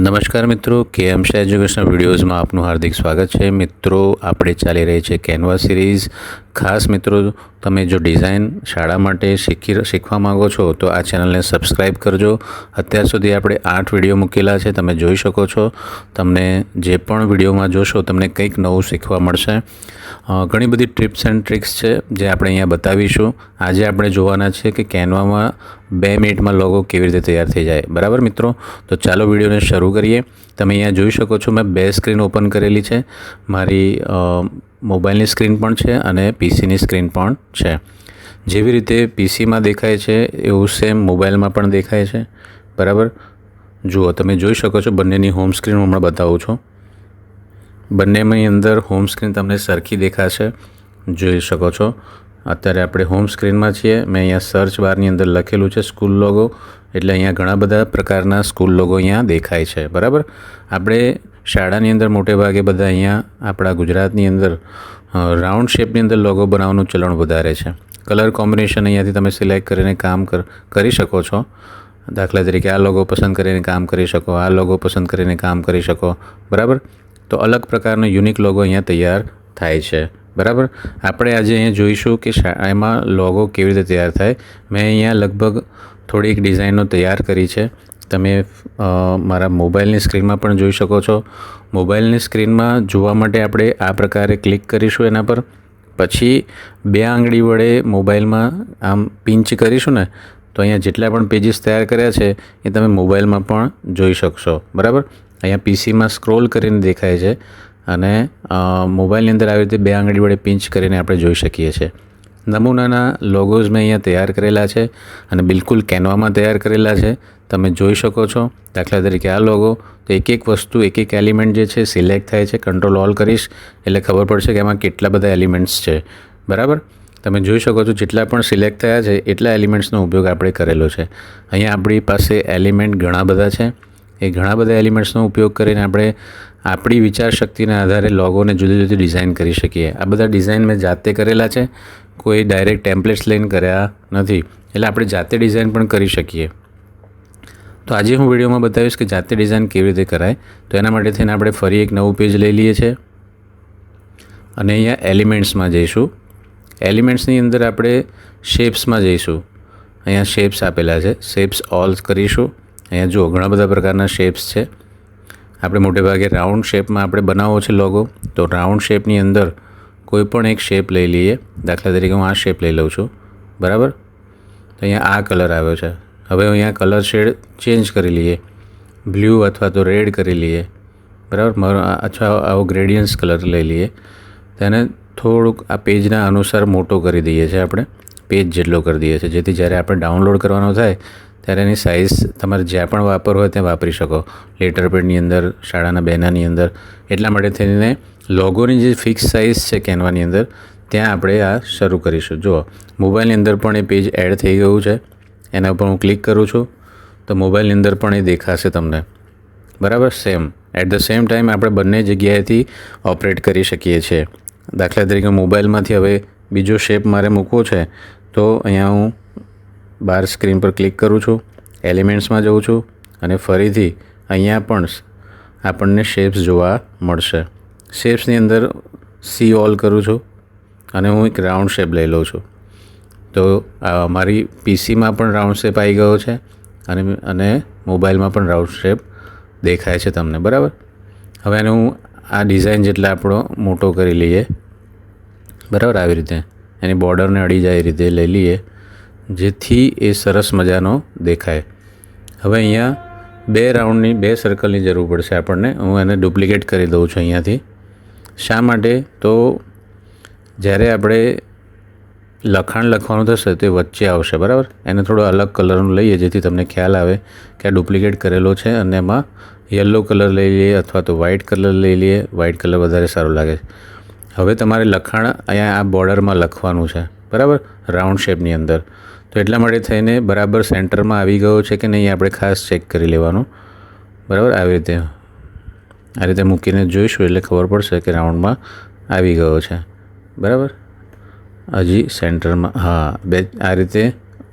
નમસ્કાર મિત્રો, KM Shah educational વિડીયોઝમાં આપનું હાર્દિક સ્વાગત છે। મિત્રો, આપણે ચાલી રહી છે કેનવા સિરીઝ। ખાસ મિત્રો, તમે જો ડિઝાઇન શાળા માટે શીખવા માંગો છો તો આ ચેનલને સબસ્ક્રાઈબ કરજો। અત્યાર સુધી આપણે 8 વિડીયો મૂકેલા છે, તમે જોઈ શકો છો। તમને જે પણ વિડીયોમાં જોશો તમને કંઈક નવું શીખવા મળશે। ઘણી બધી ટિપ્સ એન્ડ ટ્રિક્સ છે જે આપણે અહીંયા બતાવીશું। આજે આપણે જોવાના છે કે કેનવામાં 2 મિનિટમાં લોગો કેવી રીતે તૈયાર થઈ જાય। બરાબર મિત્રો, તો ચાલો વિડીયોને શરૂ કરીએ। તમે અહીંયા જોઈ શકો છો મેં 2 સ્ક્રીન ઓપન કરેલી છે। મારી મોબાઈલની સ્ક્રીન પણ છે અને પીસીની સ્ક્રીન પણ છે। જેવી રીતે પીસીમાં દેખાય છે એવું સેમ મોબાઈલમાં પણ દેખાય છે। બરાબર, જુઓ તમે જોઈ શકો છો બંનેની હોમ સ્ક્રીન હું હમણાં બતાવું છું। બંનેની અંદર હોમ સ્ક્રીન તમને સરખી દેખાશે, જોઈ શકો છો। અત્યારે આપણે હોમ સ્ક્રીનમાં છીએ। મેં અહીંયા સર્ચ બારની અંદર લખેલું છે સ્કૂલ લોગો, એટલે અહીંયા ઘણા બધા પ્રકારના સ્કૂલ લોગો અહીંયા દેખાય છે। બરાબર, આપણે શાળાની અંદર મોટે ભાગે બધા અહીંયા આપણા ગુજરાતની અંદર રાઉન્ડ શેપની અંદર લોગો બનાવવાનું ચલણ વધારે છે। કલર કોમ્બિનેશન અહીંયાથી તમે સિલેક્ટ કરીને કામ કરી શકો છો। દાખલા તરીકે આ લોગો પસંદ કરીને કામ કરી શકો, આ લોગો પસંદ કરીને કામ કરી શકો। બરાબર, તો અલગ પ્રકારનો યુનિક લોગો અહીંયા તૈયાર થાય છે। બરાબર, આપણે આજે અહીંયા જોઈશું કે એમાં લોગો કેવી રીતે તૈયાર થાય। મેં અહીંયા લગભગ થોડીક ડિઝાઇનો તૈયાર કરી છે, તમે મારા મોબાઈલની સ્ક્રીનમાં પણ જોઈ શકો છો। મોબાઈલની સ્ક્રીનમાં જોવા માટે આપણે આ પ્રકારે ક્લિક કરીશું એના પર, પછી 2 આંગળી વડે મોબાઈલમાં આમ પિંચ કરીશું ને તો અહીંયા જેટલા પણ પેજીસ તૈયાર કર્યા છે એ તમે મોબાઈલમાં પણ જોઈ શકશો। બરાબર, અહીંયા પીસીમાં સ્ક્રોલ કરીને દેખાય છે અને મોબાઈલની અંદર આવી રીતે 2 આંગળી વડે પિંચ કરીને આપણે જોઈ શકીએ છીએ। નમૂનાના લોગોઝ મેં અહીંયા તૈયાર કરેલા છે અને બિલકુલ કેનવામાં તૈયાર કરેલા છે, તમે જોઈ શકો છો। દાખલા તરીકે આ લોગો, તો એક વસ્તુ એક એલિમેન્ટ જે છે સિલેક્ટ થાય છે। કંટ્રોલ ઓલ કરીશ એટલે ખબર પડશે કે એમાં કેટલા બધા એલિમેન્ટ્સ છે। બરાબર, તમે જોઈ શકો છો જેટલા પણ સિલેક્ટ થયા છે એટલા એલિમેન્ટ્સનો ઉપયોગ આપણે કરેલો છે। અહીંયા આપણી પાસે એલિમેન્ટ ઘણા બધા છે, એ ઘણા બધા એલિમેન્ટ્સનો ઉપયોગ કરીને આપણે આપણી વિચારશક્તિના આધારે લોગોને જુદી જુદી ડિઝાઇન કરી શકીએ। આ બધા ડિઝાઇન મેં જાતે કરેલા છે, કોઈ ડાયરેક્ટ ટેમ્પલેટ્સ લઈને કર્યા નથી, એટલે આપણે જાતે ડિઝાઇન પણ કરી શકીએ। તો આજે હું વિડીયોમાં બતાવીશ કે જાતે ડિઝાઇન કેવી રીતે કરાય। તો એના માટે થઈને આપણે ફરી એક નવું પેજ લઈ લઈએ છીએ અને અહીંયા એલિમેન્ટ્સમાં જઈશું। એલિમેન્ટ્સની અંદર આપણે શેપ્સમાં જઈશું। અહીંયા શેપ્સ આપેલા છે, શેપ્સ ઓલ કરીશું। અહીંયા જુઓ ઘણા બધા પ્રકારના શેપ્સ છે। આપણે મોટે ભાગે રાઉન્ડ શેપમાં આપણે બનાવવો છે લોગો, તો રાઉન્ડ શેપની અંદર કોઈ પણ એક શેપ લઈ લઈએ। દાખલા તરીકે હું આ શેપ લઈ લઉં છું। બરાબર, તો અહીંયા આ કલર આવ્યો છે। હવે અહીંયા કલર શેડ ચેન્જ કરી લઈએ, બ્લુ અથવા તો રેડ કરી લઈએ। બરાબર, અથવા આવો ગ્રેડિયન્ટ્સ કલર લઈ લઈએ, તેને થોડુંક આ પેજના અનુસાર મોટો કરી દઈએ છીએ આપણે, પેજ જેટલો કરી દઈએ છીએ, જેથી જ્યારે આપણે ડાઉનલોડ કરવાનો થાય ત્યારે એની સાઇઝ તમારે જ્યાં પણ વાપરવું હોય ત્યાં વાપરી શકો। લેટર પેડની અંદર, શાળાના બેનરની અંદર। એટલા માટે થઈને લોગોની જે ફિક્સ સાઇઝ છે કેનવાની અંદર ત્યાં આપણે આ શરૂ કરીશું। જુઓ મોબાઈલની અંદર પણ એ પેજ એડ થઈ ગયું છે, એના ઉપર હું ક્લિક કરું છું તો મોબાઈલની અંદર પણ એ દેખાશે તમને। બરાબર, same at the same time આપણે બંને જગ્યાએથી ઓપરેટ કરી શકીએ છીએ। દાખલા તરીકે મોબાઈલમાંથી હવે બીજો શેપ મારે મૂકવો છે તો અહીંયા હું બાર સ્ક્રીન પર ક્લિક કરું છું, એલિમેન્ટ્સમાં જઉં છું અને ફરીથી અહીંયા પણ આપણને શેપ્સ જોવા મળશે। શેપ્સની અંદર સી ઓલ કરું છું અને હું એક રાઉન્ડ શેપ લઈ લઉં છું, તો મારી પીસીમાં પણ રાઉન્ડ શેપ આવી ગયો છે અને મોબાઈલમાં પણ રાઉન્ડ શેપ દેખાય છે તમને। બરાબર, હવે એને હું આ ડિઝાઇન જેટલા આપણો મોટો કરી લઈએ। બરાબર, આવી રીતે એની બોર્ડરને અડી જાય એ રીતે લઈ લઈએ જેથી એ સરસ મજાનો દેખાય। હવે અહીંયા 2 રાઉન્ડની 2 સર્કલની જરૂર પડશે આપણને। હું એને ડુપ્લિકેટ કરી દઉં છું અહીંયાથી। શા માટે? તો જ્યારે આપણે લખાણ લખવાનું થશે તે વચ્ચે આવશે। બરાબર, એને થોડો અલગ કલરનું લઈએ જેથી તમને ખ્યાલ આવે કે આ ડુપ્લિકેટ કરેલો છે અને એમાં યલો કલર લઈ લઈએ અથવા તો વ્હાઇટ કલર લઈ લઈએ। વ્હાઇટ કલર વધારે સારું લાગે। હવે તમારે લખાણ અહીંયા આ બોર્ડરમાં લખવાનું છે। બરાબર, રાઉન્ડ શેપની અંદર, તો એટલા માટે થઈને બરાબર સેન્ટરમાં આવી ગયો છે કે નહીં આપણે ખાસ ચેક કરી લેવાનું। બરાબર, આવી રીતે મૂકીને જોઈશું એટલે ખબર પડશે કે રાઉન્ડમાં આવી ગયો છે। બરાબર, હજી સેન્ટરમાં, હા, આ રીતે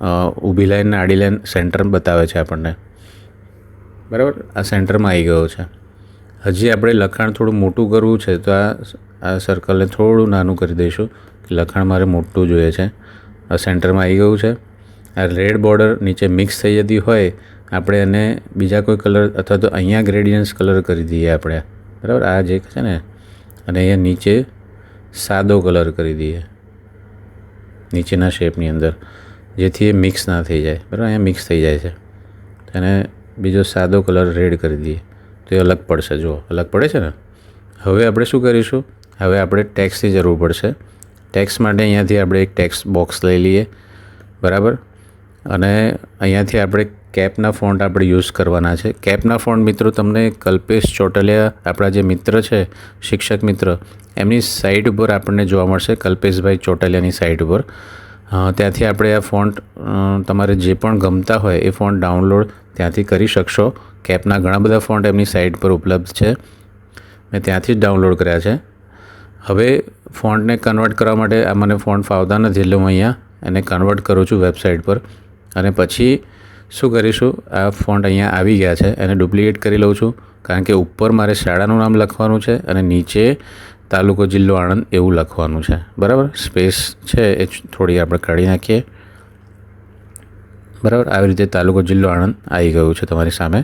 ઊભી લાઈન ને આડી લાઈન સેન્ટર બતાવે છે આપણને, બરાબર. આ સેન્ટરમાં આવી ગયો છે. હજી આપણે લખાણ થોડું મોટું કરવું છે તો આ સર્કલને થોડું નાનું કરી દઈશું કે લખાણ મારે મોટું જોઈએ છે. આ સેન્ટરમાં આવી ગયું છે. આ રેડ બોર્ડર નીચે મિક્સ થઈ જતી હોય આપણે એને બીજા કોઈ કલર અથવા તો અહીંયા ગ્રેડિયન્ટ્સ કલર કરી દઈએ આપણે, બરાબર. આ જે છે ને, અને અહીંયા નીચે સાદો કલર કરી દઈએ નીચેના શેપની અંદર, જેથી એ મિક્સ ના થઈ જાય, બરાબર. અહીંયા મિક્સ થઈ જાય છે. એને બીજો સાદો કલર રેડ કરી દઈએ તો એ અલગ પડશે. જુઓ, અલગ પડે છે ને. હવે આપણે શું કરીશું, હવે આપણે ટેક્સની જરૂર પડશે. ટેક્સ માટે અહીંયાથી આપણે એક ટેક્સ્ટ બોક્સ લઈ લઈએ, બરાબર. અને અહીંયાથી આપણે કેપના ફોન્ટ આપણે યુઝ કરવાના છે. કેપના ફોન્ટ મિત્રો તમને કલ્પેશ ચોટલિયા, આપણા જે મિત્ર છે, શિક્ષક મિત્ર, એમની સાઇટ ઉપર આપણને જોવા મળશે, કલ્પેશભાઈ ચોટલિયાની સાઇટ ઉપર. ત્યાંથી આપણે આ ફોન્ટ તમારે જે પણ ગમતા હોય એ ફોન્ટ ડાઉનલોડ ત્યાંથી કરી શકશો. કેપના ઘણા બધા ફોન્ટ એમની સાઇટ પર ઉપલબ્ધ છે, મેં ત્યાંથી જ ડાઉનલોડ કર્યા છે. હવે ફોન્ટને કન્વર્ટ કરવા માટે આ મને ફોન્ટ ફાવતા નથી એટલે હું અહીંયા એને કન્વર્ટ કરું છું વેબસાઇટ પર. અને પછી શું કરીશું, આ ફોન્ટ અહીંયા આવી ગયા છે, એને ડુપ્લિકેટ કરી લઉં છું, કારણ કે ઉપર મારે શાળાનું નામ લખવાનું છે અને નીચે તાલુકો જિલ્લો આણંદ એવું લખવાનું છે, બરાબર. સ્પેસ છે એ થોડી આપણે કાઢી નાખીએ, બરાબર. આવી રીતે તાલુકો જિલ્લો આણંદ આવી ગયું છે તમારી સામે.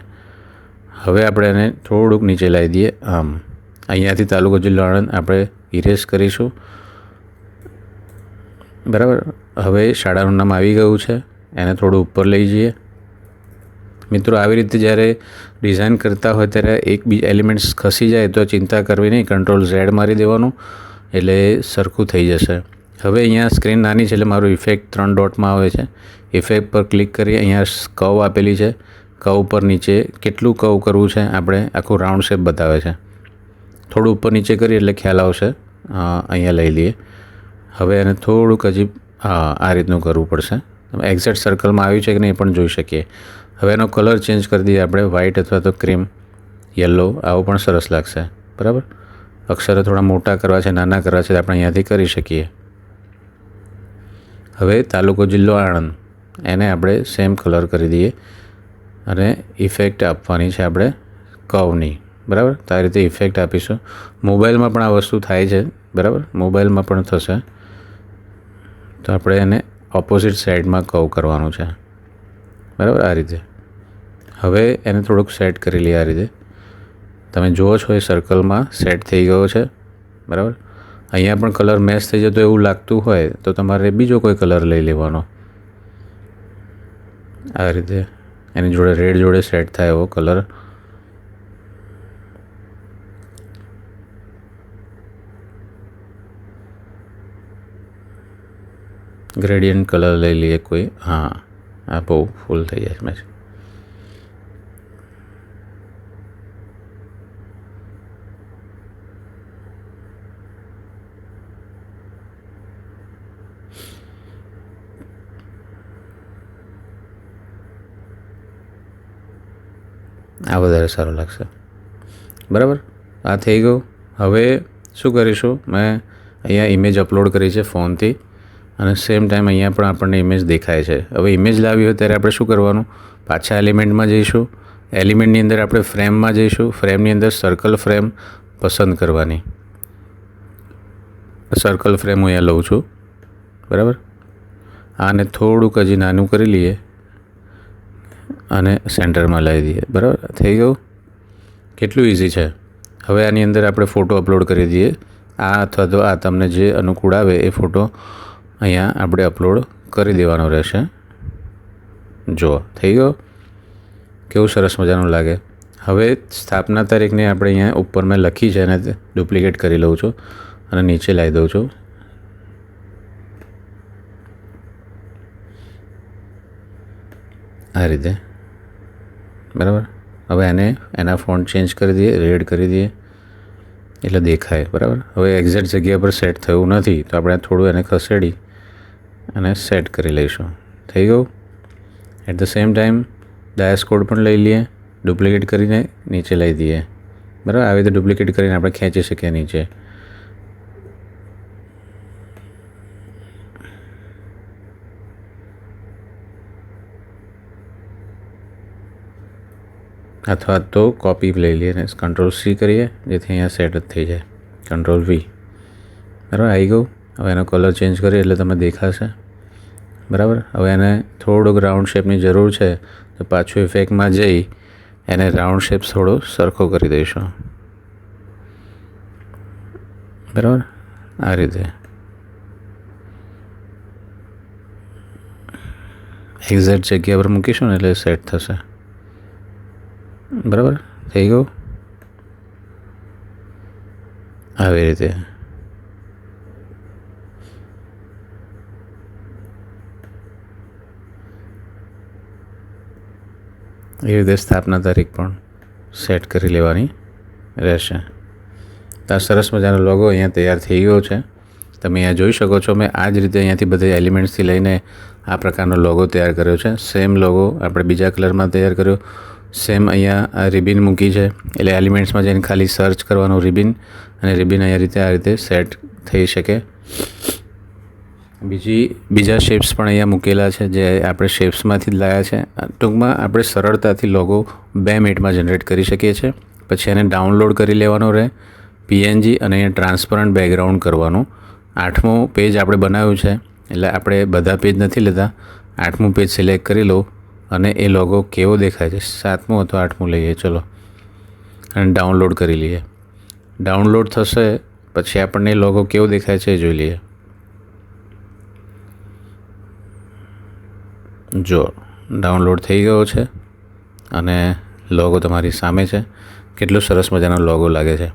હવે આપણે એને થોડુંક નીચે લાવી દઈએ. આમ અહીંયાથી તાલુકો જિલ્લો આણંદ આપણે ઇરેઝ કરીશું, બરાબર. હવે શાળાનું નામ આવી ગયું છે, એને થોડું ઉપર લઈ જઈએ. મિત્રો, આવી રીતે જ્યારે ડિઝાઇન કરતા હોય ત્યારે એક બી એલિમેન્ટ્સ ખસી જાય તો ચિંતા કરવી નહીં, Ctrl+Z મારી દેવાનું એટલે સરખું થઈ જશે. હવે અહીંયા સ્ક્રીન નાની છે એટલે મારું ઇફેક્ટ 3 ડોટમાં આવે છે. ઇફેક્ટ પર ક્લિક કરી અહીંયા કર્વ આપેલી છે, કર્વ પર નીચે કેટલું કર્વ કરવું છે આપણે આખું રાઉન્ડ શેપ બતાવે છે. થોડું ઉપર નીચે કરીએ એટલે ખ્યાલ આવશે. અહીંયા લઈ લઈએ. હવે એને થોડુંક હજી આ રીતનું કરવું પડશે. એક્ઝેક્ટ સર્કલમાં આવ્યું છે કે નહીં એ પણ જોઈ શકીએ. હવે એનો કલર ચેન્જ કરી દઈએ આપણે, વ્હાઇટ અથવા તો ક્રીમ યલો, આવો પણ સરસ લાગશે, બરાબર. અક્ષરો થોડા મોટા કરવા છે, નાના કરવા છે, આપણે અહીંયાથી કરી શકીએ. હવે તાલુકો જિલ્લો આણંદ એને આપણે સેમ કલર કરી દઈએ અને ઇફેક્ટ આપવાની છે આપણે કર્વની, બરાબર. તો આ રીતે ઇફેક્ટ આપીશું. મોબાઈલમાં પણ આ વસ્તુ થાય છે, બરાબર. મોબાઈલમાં પણ થશે. તો આપણે એને ઓપોઝિટ સાઈડમાં કર્વ કરવાનું છે, બરાબર. આ રીતે હવે એને થોડુંક સેટ કરી લઈએ. આ રીતે તમે જુઓ છો એ સર્કલમાં સેટ થઈ ગયો છે, બરાબર. અહીંયા પણ કલર મેચ થઈ જતો એવું લાગતું હોય તો તમારે બીજો કોઈ કલર લઈ લેવાનો. આ રીતે એની જોડે રેડ જોડે સેટ થાય એવો કલર. ગ્રેડિયન્ટ કલર લઈ લઈએ કોઈ. હા, આ બહુ ફૂલ થઈ જાય મેચ. આ વધારે સારું લાગશે, બરાબર. આ થઈ ગયું. હવે શું કરીશું, મેં અહીંયા ઇમેજ અપલોડ કરી છે ફોનથી અને સેમ ટાઈમ અહીંયા પણ આપણને ઇમેજ દેખાય છે. હવે ઇમેજ લાવી હોય ત્યારે આપણે શું કરવાનું, પાછા એલિમેન્ટમાં જઈશું. એલિમેન્ટની અંદર આપણે ફ્રેમમાં જઈશું. ફ્રેમની અંદર સર્કલ ફ્રેમ પસંદ કરવાની. સર્કલ ફ્રેમ હું અહીંયા લઉં છું, બરાબર. આને થોડુંક હજી નાનું કરી લઈએ અને સેન્ટરમાં લાવી દઈએ, બરાબર. થઈ ગયું. કેટલું ઇઝી છે. હવે આની અંદર આપણે ફોટો અપલોડ કરી દઈએ. આ અથવા તો આ તમને જે અનુકૂળ આવે એ ફોટો અહીંયા આપણે અપલોડ કરી દેવાનો રહેશે. જુઓ, થઈ ગયો. કેવું સરસ મજાનું લાગે. હવે સ્થાપના તારીખને આપણે અહીંયા ઉપર મેં લખી છે અને ડુપ્લિકેટ કરી લઉં છું અને નીચે લાવી દઉં છું. આ રીતે, બરાબર. હવે એના ફોન્ટ ચેન્જ કરી દઈએ, રેડ કરી દઈએ એટલે દેખાય, બરાબર. હવે એક્ઝેક્ટ જગ્યા પર સેટ થયું નથી તો આપણે થોડું એને ખસેડી અને સેટ કરી લઈશું. થઈ ગયું. એટ ધ સેમ ટાઈમ ડાયસ કોડ પણ લઈ લઈએ, ડુપ્લિકેટ કરીને નીચે લઈ દઈએ, બરાબર. આવી રીતે ડુપ્લિકેટ કરીને આપણે ખેંચી શકીએ નીચે. અથવા તો કોપી લઈ લઈએ અને Ctrl+C કરીએ જેથી અહીંયા સેટ જ થઈ જાય. Ctrl+V. બરાબર, આવી ગયું. હવે એનો કલર ચેન્જ કરીએ એટલે તમને દેખાશે. બરાબર, હવે એને થોડોક રાઉન્ડ શેપની જરૂર છે તો પાછું ઇફેક્ટમાં જઈ એને રાઉન્ડ શેપ થોડો સરખો કરી દઈશું. બરાબર, આ રીતે એક્ઝેક્ટ જગ્યા પર મૂકીશું ને એટલે સેટ થશે. બરાબર, થઈ ગયું. આવી રીતે સ્થાપના તારીખ પણ સેટ કરી લેવાની રહેશે. તો આ સરસ મજાનો લોગો અહીંયા તૈયાર થઈ ગયો છે. તમે અહીંયા જોઈ શકો છો મેં આ જ રીતે અહીંયાથી બધા એલિમેન્ટ્સથી લઈને આ પ્રકારનો લોગો તૈયાર કર્યો છે. સેમ લોગો આપણે બીજા કલરમાં તૈયાર કર્યો. સેમ અહીંયા આ રિબિન મૂકી છે એટલે એલિમેન્ટ્સમાં જઈને ખાલી સર્ચ કરવાનું રિબિન અને રિબિન આ રીતે સેટ થઈ શકે. બીજા શેપ્સ પણ અહીંયા મૂકેલા છે જે આપણે શેપ્સમાંથી જ લાવ્યા છે. ટૂંકમાં આપણે સરળતાથી લોગો 2 મિનિટમાં જનરેટ કરી શકીએ છીએ. પછી એને ડાઉનલોડ કરી લેવાનો રહે PNG અને અહીંયા ટ્રાન્સપરન્ટ બેકગ્રાઉન્ડ કરવાનું. 8મું પેજ આપણે બનાવ્યું છે એટલે આપણે બધા પેજ નથી લેતા. 8મું પેજ સિલેક્ટ કરી લો અને એ લોગો કેવો દેખાય છે 7મું અથવા 8મું લઈએ ચલો અને ડાઉનલોડ કરી લઈએ. ડાઉનલોડ થશે પછી આપણને લોગો કેવો દેખાય છે એ જોઈ લઈએ. જો ડાઉનલોડ થઈ ગયો છે અને લોગો તમારી સામે છે. કેટલો સરસ મજાનો લોગો લાગે છે.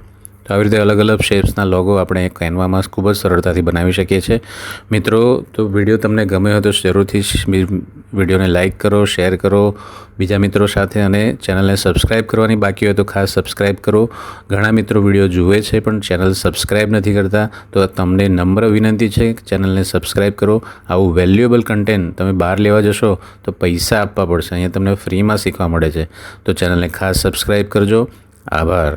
તો આવી રીતે અલગ અલગ શેપ્સના લોગો આપણે કેનવામાં ખૂબ જ સરળતાથી બનાવી શકીએ છીએ. મિત્રો, તો વિડીયો તમને ગમ્યો હોય તો જરૂરથી વિડીયોને લાઇક કરો, શેર કરો બીજા મિત્રો સાથે અને ચેનલને સબસ્ક્રાઈબ કરવાની બાકી હોય તો ખાસ સબસ્ક્રાઈબ કરો. ઘણા મિત્રો વિડીયો જુએ છે પણ ચેનલ સબસ્ક્રાઈબ નથી કરતા તો તમને નમ્ર વિનંતી છે કે ચેનલને સબસ્ક્રાઈબ કરો. આવું વેલ્યુએબલ કન્ટેન્ટ તમે બહાર લેવા જશો તો પૈસા આપવા પડશે. અહીંયા તમને ફ્રીમાં શીખવા મળે છે તો ચેનલને ખાસ સબસ્ક્રાઈબ કરજો. આભાર.